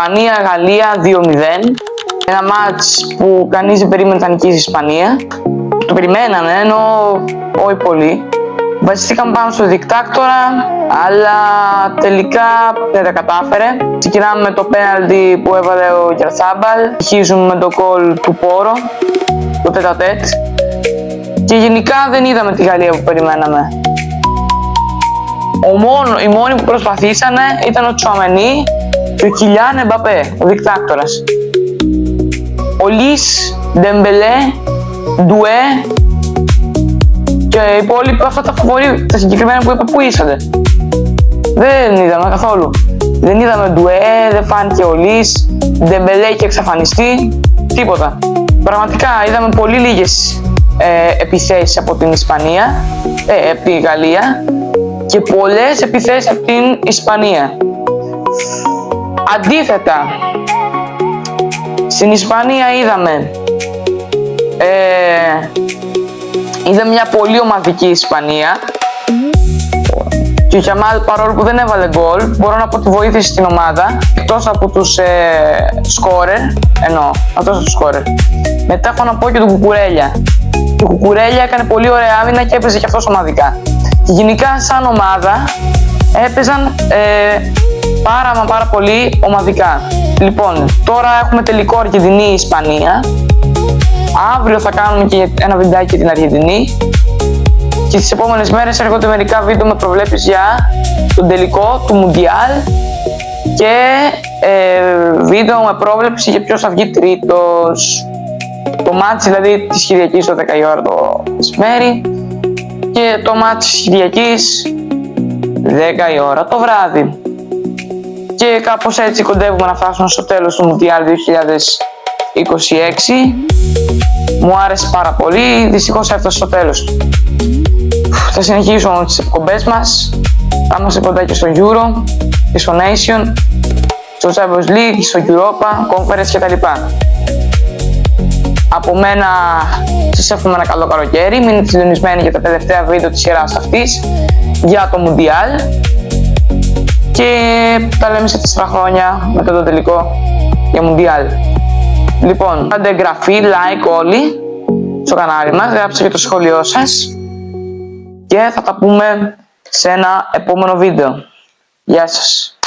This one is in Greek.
Ισπανία-Γαλλία 2-0. Ένα μάτς που κανείς δεν περίμενε να νικήσει η Ισπανία. Το περιμένανε, ενώ όχι πολύ. Βασιστήκαμε πάνω στο δικτάκτορα, αλλά τελικά δεν τα κατάφερε. Ξεκινάμε με το πέναλτι που έβαλε ο Γερθάμπαλ. Αρχίζουμε με το γκολ του Πόρο, το τέτα-τέτ. Και γενικά δεν είδαμε τη Γαλλία που περιμέναμε. Οι μόνοι που προσπαθήσανε ήταν ο Τσουαμενί και ο Κιλιάν Εμπαπέ, ο δικτάκτορας. Ο Λις, Ντεμπελέ, Ντουέ και οι υπόλοιποι, αυτά τα φαβορί, τα συγκεκριμένα που είπα, που ήσατε. Δεν είδαμε καθόλου. Δεν είδαμε Ντουέ, δεν φάνηκε ο Λις, Ντεμπελέ είχε εξαφανιστεί, τίποτα. Πραγματικά είδαμε πολύ λίγες επιθέσεις από την Ισπανία, από τη Γαλλία, και πολλές επιθέσεις από την Ισπανία. Αντίθετα, στην Ισπανία είδαμε μια πολύ ομαδική Ισπανία. Και ο Γιαμάλ, παρόλο που δεν έβαλε γκολ, μπορώ να πω ότι βοήθησε την ομάδα, εκτός από τους σκόρερ, Μετά έχω να πω και τον Κουκουρέλια. Ο Κουκουρέλια έκανε πολύ ωραία άμυνα και έπαιζε και αυτός ομαδικά. Και γενικά σαν ομάδα έπαιζαν πάρα πολύ ομαδικά. Λοιπόν, τώρα έχουμε τελικό Αργεντινή-Ισπανία. Αύριο θα κάνουμε και ένα βιντεάκι για την Αργεντινή. Και τις επόμενες μέρες έρχονται μερικά βίντεο με προβλέψεις για τον τελικό του Μουντιάλ και βίντεο με πρόβλεψη για ποιος θα βγει τρίτος. Το μάτς δηλαδή της Κυριακής το 10 η ώρα το μεσημέρι και το μάτς της Κυριακής 10 η ώρα το βράδυ. Και κάπως έτσι κοντεύουμε να φτάσουμε στο τέλος του Μουντιάλ 2026. Μου άρεσε πάρα πολύ, δυστυχώς έφτασε στο τέλος. Θα συνεχίσουμε τις εκπομπές μας. Θα είμαστε κοντά και στο Euro, και στο Nation, στο Champions League, στο Europa, Conference κτλ. Από μένα σας εύχομαι ένα καλό καλοκαίρι. Μείνετε συντονισμένοι για τα τελευταία βίντεο της σειράς αυτής για το Mundial. Και τα λέμε σε 4 χρόνια μετά το τελικό για Mundial. Λοιπόν, κάντε εγγραφή, like όλοι στο κανάλι μας, γράψτε και το σχόλιο σας και θα τα πούμε σε ένα επόμενο βίντεο. Γεια σας.